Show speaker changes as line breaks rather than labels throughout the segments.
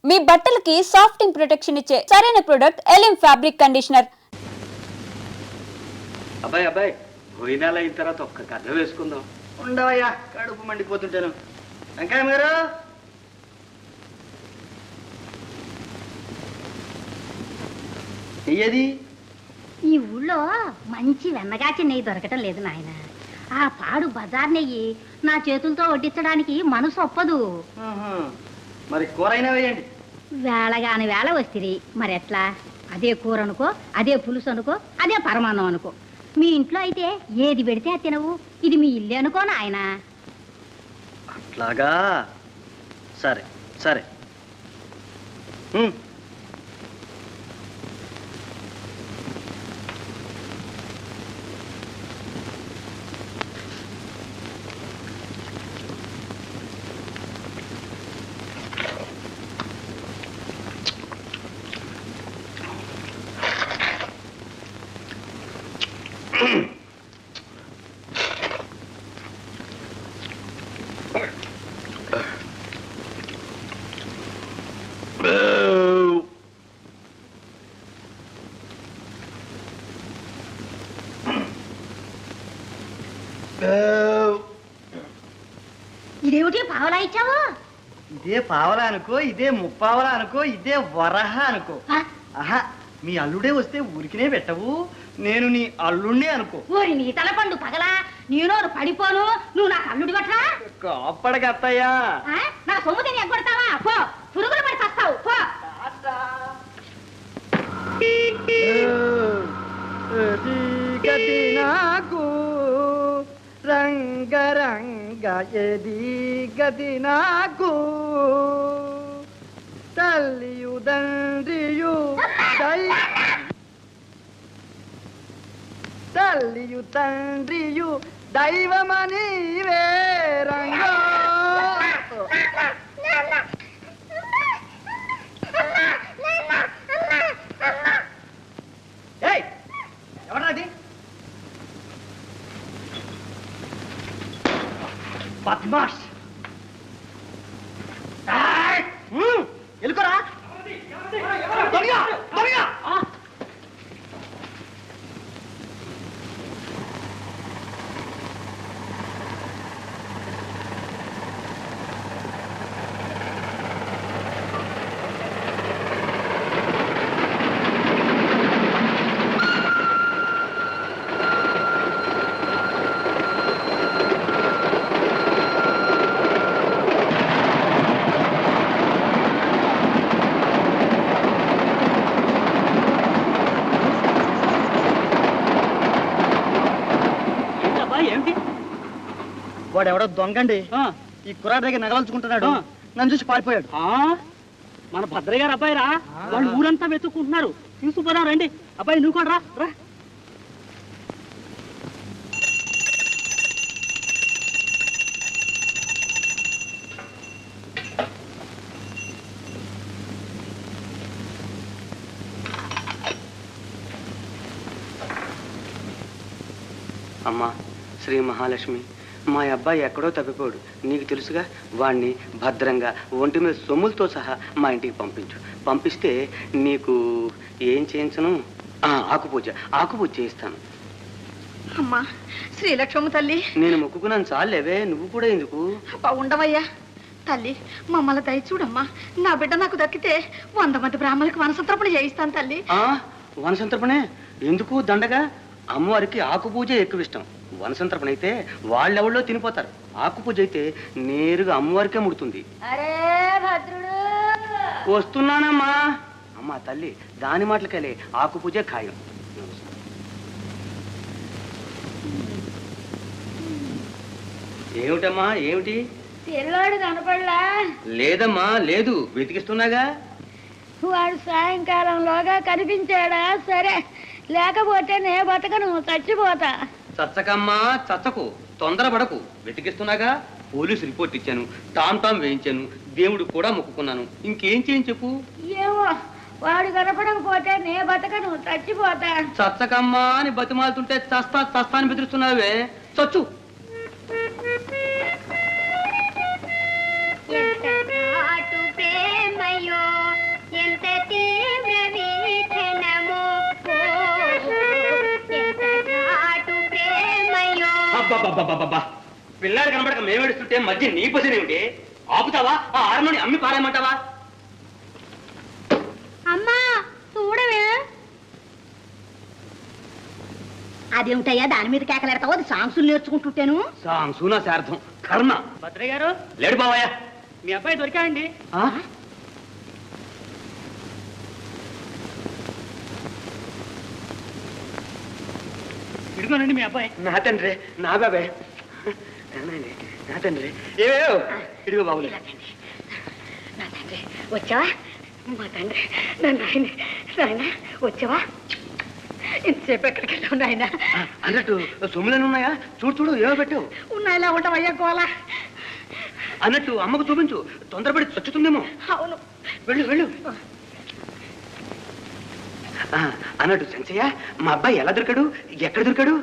మీ బట్టలకి సాఫ్టింగ్ ప్రొటెక్షన్ ఇచ్చే సరైన ప్రొడక్ట్ ఎలిమ్ ఫ్యాబ్రిక్ కండిషనర్.
అబ్బాయి అబ్బాయి పోయినాల అయిన తర్వాత ఒక్క కథ వేసుకుందాం. ఉండవయ్యా, కడుపు మండిపోతుంటాను. వెంకయ్య గారు, ఏది
ఈ ఊళ్ళో మంచి వెన్నగాచి నెయ్యి దొరకటం లేదు నాయన. ఆ పాడు బజార్ నెయ్యి నా చేతులతో వడ్డించడానికి మనసు ఒప్పదు.
మరి కూర అయినా వేయండి.
వేళగాని వేళ వస్తుంది మరెట్లా? అదే కూర అనుకో, అదే పులుసు అనుకో, అదే పరమాన్నం అనుకో. మీ ఇంట్లో అయితే ఏది పెడితే అది తినవు. ఇది మీ ఇల్లు అనుకో నాయన.
అట్లాగా, సరే సరే.
ఇదేమిటి పావలా ఇచ్చావు?
ఇదే పావలా అనుకో, ఇదే ముప్పావలా అనుకో, ఇదే వరహ అనుకో. ఆహా, మీ అల్లుడే వస్తే ఊరికినే పెట్టవు. నేను నీ అల్లుడినే అనుకో.
ఊరి నీ తలపండు పగలా, నేను పడిపోను. నువ్వు నాకు అల్లుడి పట్రా.
కాపడగా అత్తయ్యా,
నా సొమ్ము తిని ఎగ్గొడతావా? పో, పురుగులు పడి చస్తావు. పో.
నాకు రంగరంగ ఎది గది నాకు తల్లియు తండ్రియు తల్లియు తండ్రియు దైవమని రంగో. ఎవరది? బద్మాష్, ఎలుకరా? వాడెవడో దొంగండి. ఈ కుర్రాడి దగ్గర నగలంచుకుంటున్నాడు. నన్ను చూసి పారిపోయాడు.
మన భద్రయ్య గారు అబ్బాయి రా. వాళ్ళు ఊరంతా వెతుక్కుంటున్నారు. తీసుకుపోదాం రండి. అబ్బాయి నువ్వు కూడా రా.
అమ్మా శ్రీ మహాలక్ష్మి, మా అబ్బాయి ఎక్కడో తప్పిపోడు. నీకు తెలుసుగా. వాణ్ణి భద్రంగా ఒంటి మీద సొమ్ములతో సహా మా ఇంటికి పంపించు. పంపిస్తే నీకు ఏం చేయించను? ఆకుపూజ చేయిస్తాను.
అమ్మా శ్రీలక్ష్మమ్మ తల్లి,
నేను మొక్కుకున్నాను చాలేవే, నువ్వు కూడా ఎందుకు?
ఉండవయ్యా తల్లి, మమ్మల్ని దయ చూడమ్మా. నా బిడ్డ నాకు దక్కితే 100 మంది బ్రాహ్మణులకు వనసంతర్పణ చేయిస్తాను తల్లి.
వనసంతర్పణే ఎందుకు? దండగా అమ్మవారికి ఆకుపూజ ఎక్కువ ఇష్టం. వనసంతర్పణ అయితే వాళ్ళెవళ్ళో తినిపోతారు. ఆకుపూజ అయితే నేరుగా అమ్మవారికే ముడుతుంది. వస్తున్నానమ్మా. అమ్మా తల్లి, దాని మాటలకెళ్ళి ఆకుపూజ ఖాయం. ఏమిటమ్మా ఏమిటి?
పిల్లోడు కనపడలా?
లేదమ్మా లేదు, వెతికిస్తున్నాగా.
వాడు సాయంకాలంలోగా కనిపించాడా? సరే, లేకపోతే నే బతకను, చచ్చిపోతా.
చచ్చకమ్మా చచ్చకు, తొందరపడకు. వెతికిస్తున్నాగా. పోలీసు రిపోర్ట్ ఇచ్చాను, టామ్ వేయించాను, దేవుడు కూడా మొక్కుకున్నాను. ఇంకేం చేయని చెప్పు.
ఏమో, వాడు కనపడకపోతే నే బతకను, చచ్చిపోతా.
చచ్చకమ్మా అని బతిమాలుతుంటే చస్తా అని బెదిరిస్తున్నావే. చచ్చు.
ప్రేమయో
అబ్బా పిల్లాడు కనబడక మేము ఏడుస్తుంటే మధ్య నీ పొజిషన్ ఏమిటి? ఆపుతావా? ఆ ఆరుని అమ్మి పారేయమంటావా?
అమ్మా చూడవే. అదేమిటయ్యా దాని మీద కేకలేడతావు? అది సాంగ్సులు నేర్చుకుంటుంటేను.
సాంసూనా శార్థం కర్మ.
భద్రయ్య గారు
లేడు బావయ్య.
మీ అబ్బాయి దొరికాయండి. ఇదిగోనండి మీ అబ్బాయి.
నా తండ్రి, నా బాబాయ్, నా తండ్రి. ఏవో ఇదిగో బాబులు.
నా తండ్రి వచ్చావా? మా తండ్రి నాయన వచ్చావా? ఇంతసేపు ఎక్కడికి వెళ్ళావు నాయన?
అన్నట్టు సొమ్ములను ఉన్నాయా? చూడు చూడు ఏమో పెట్టావు.
ఉన్నాయిలా ఉంటావయ్యా గోలా.
అన్నట్టు అమ్మకు చూపించు, తొందరపడి చచ్చుతుందేమో.
అవును,
వెళ్ళు వెళ్ళు. అన్నట్టు సంచయ్య, మా అబ్బాయి ఎలా దొరికాడు? ఎక్కడ దొరికాడు?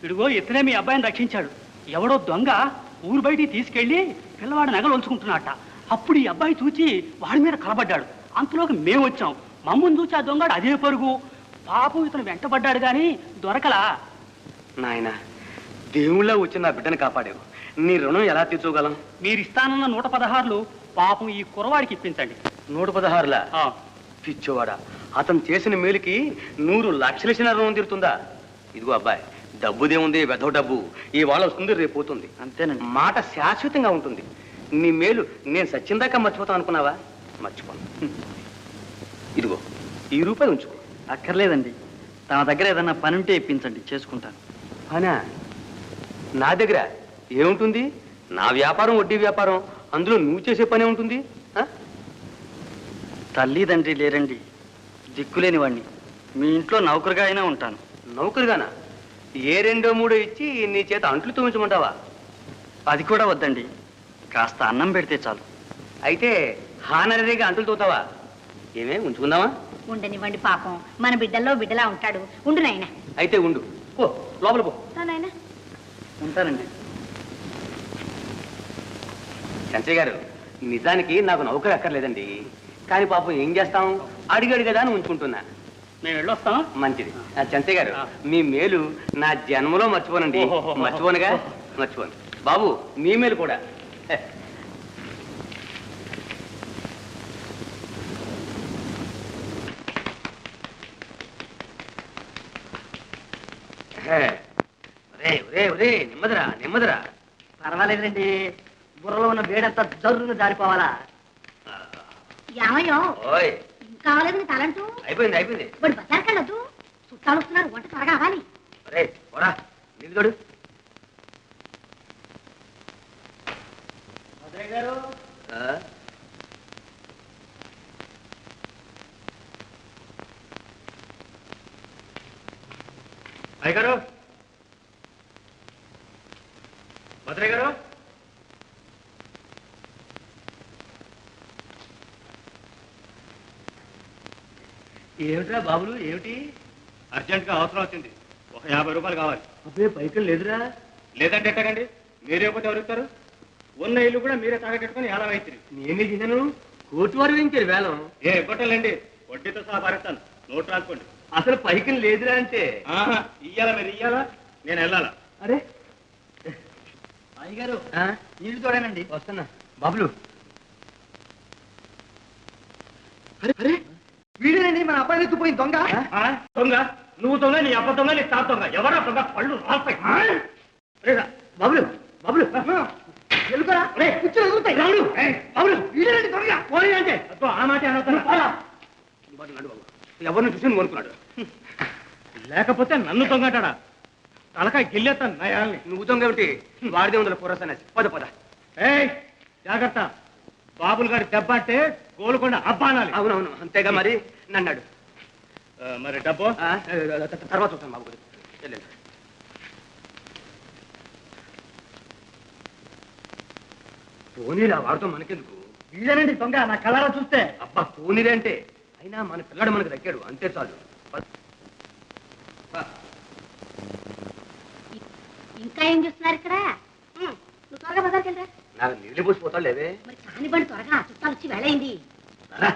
ఇదిగో ఇతనే మీ అబ్బాయిని రక్షించాడు. ఎవడో దొంగ ఊరు బయటికి తీసుకెళ్లి పిల్లవాడు నగలు ఉంచుకుంటున్నట్ట. అప్పుడు ఈ అబ్బాయి చూచి వాడి మీద కలబడ్డాడు. అంతలోకి మేము వచ్చాం. మమ్మల్ని చూచి ఆ దొంగడు అదే పరుగు. పాపం ఇతను వెంటబడ్డాడు గాని దొరకలా.
నాయన, దేవుళ్ళ వచ్చి నా బిడ్డను కాపాడావు. నీ రుణం ఎలా తీర్చుకోగలం?
మీరు ఇస్తానన్న 116 పాపం ఈ కురవాడికి ఇప్పించండి.
116లా? పిచ్చోవాడా, అతను చేసిన మేలుకి 100 లక్షల ఇచ్చిన రుణం తీరుతుందా? ఇదిగో అబ్బాయి, డబ్బుదేముంది, వెధవ డబ్బు ఇవాళ వస్తుంది, రేపు పోతుంది.
అంతేనండి.
మాట శాశ్వతంగా ఉంటుంది. నీ మేలు నేను సచ్చిందాకా మర్చిపోతాను అనుకున్నావా? మర్చిపోను. ఇదిగో ఈ రూపాయి ఉంచుకో.
అక్కర్లేదండి, తన దగ్గర ఏదన్నా పని ఉంటే ఇప్పించండి, చేసుకుంటాను.
అనా, నా దగ్గర ఏముంటుంది? నా వ్యాపారం వడ్డీ వ్యాపారం, అందులో నువ్వు చేసే పనే ఉంటుంది.
తల్లిదండ్రి లేరండి, దిక్కులేని వాడిని. మీ ఇంట్లో నౌకరుగా అయినా ఉంటాను.
నౌకరుగానా? ఏ 2 3 ఇచ్చి నీ చేత అంట్లు తోమించమంటావా?
అది కూడా వద్దండి, కాస్త అన్నం పెడితే చాలు.
అయితే హానరీగా అంటులు తోతావా? ఏమే ఉంచుకుందామా?
ఉండనివ్వండి, పాపం మన బిడ్డల్లో బిడ్డలా ఉంటాడు. ఉండు నాయన.
అయితే ఉండు, పో లోపల పో.
నాయన
ఉంటానండి.
చంచయ్య గారు, నిజానికి నాకు నౌకరు అక్కర్లేదండి. కానీ పాపం ఏం చేస్తాం, అడిగాడు కదా అని ఉంచుకుంటున్నా.
మేము వెళ్ళొస్తాం.
మంచిది. చంచయ్య గారు, మీ మేలు నా జన్మలో మర్చిపోనండి.
ఓహో.
మర్చిపోనుగా? మర్చిపోను. బాబు, మీ మేలు కూడా. నెమ్మదిరా నెమ్మదిరా.
పర్వాలేదండి, బుర్రలో ఉన్న వేడంతా జరువును జారిపోవాలా?
ఏమయ్యో
ఓయ్,
కావాలేదు నీ తలంటూ.
అయిపోయింది అయిపోయింది.
వాడు బజార్కి వెళ్ళొద్దు, చుట్టాలు వస్తున్నారు, వంట త్వరగా అవ్వాలి.
అరే పోరా, నిలుదోడు. అయ్యగారు, భద్రయ్య గారు, ఏమిట్రా బాబులు, ఏమిటి?
అర్జెంట్గా అవసరం వచ్చింది. ఒక 50 రూపాయలు కావాలి.
అబ్బే పైకి లేదురా.
లేదంటే ఎట్టకండి, మీరే పోతే ఎవరుతారు? ఉన్న ఇల్లు కూడా మీరే తాగట్టుకుని ఎలా అవుతుంది?
నేనే తిన్నాను. కోర్టు వారు వేయించారు వేలం.
ఏ ఇవ్వటండి, వడ్డీతో సహా పారేస్తాను. నోట్ రాసుకోండి.
అసలు పైకి లేదురా అంటే.
ఇయ్యాలా? మీరు ఇయ్యాలా? నేను వెళ్ళాలా?
అరే
అయ్యగారు,
ఆ?
నీళ్లు తోడానండి.
వస్తున్నా. బాబులు, అరే అరే, వీడేనండి మన అబ్బాయి ఎత్తుపోయింది దొంగ.
దొంగ? నువ్వు దొంగ, నీ అబ్బ దొంగ, నీ తాత దొంగ. ఎవరా దొంగ? పళ్ళు రాస్తాయి.
బాబులు బాబులు ఎలుకరా, కూర్చొని ఎదుగుతాయి. బాబులు, వీడేనండి దొంగ.
పోనీ అంటే అబ్బో, ఆ మాట అనొద్దు.
ఎవరిని చూసి కొనుక్కున్నాడు.
లేకపోతే నన్ను దొంగటాడా? తలకాయ గిల్లేస్తాను నయాల్ని.
నువ్వు దొంగ ఏమిటి? వాడిదే ఉందల పురసనేసి. పద పద.
ఏయ్ జాగ్రత్త, బాబులు గారి దెబ్బ అంటే గోలుకొండ అబ్బా అనాలి.
అవునవును, అంతేగా మరి. నన్నాడు.
మరి డబ్బు
తర్వాత చూస్తాను బాబు. వెళ్ళండి. పోనీరా, వాడితో మనకెందుకు?
వీడేనండి దొంగ, నా కళ్ళారా చూస్తే.
అబ్బా పోనీరే అంటే, అయినా మన పిల్లాడు మనకు దక్కాడు, అంతే చాలు.
ఇంకా ఏం చూస్తున్నారు ఇక్కడ? నువ్వు త్వరగా బజార్కి వెళ్ళరా.
నాకు నీళ్ళు పోసిపోతాడు లేవే.
మరి కాని బండి త్వరగా, చుట్టాలు వచ్చి వెళ్ళయింది.
రా.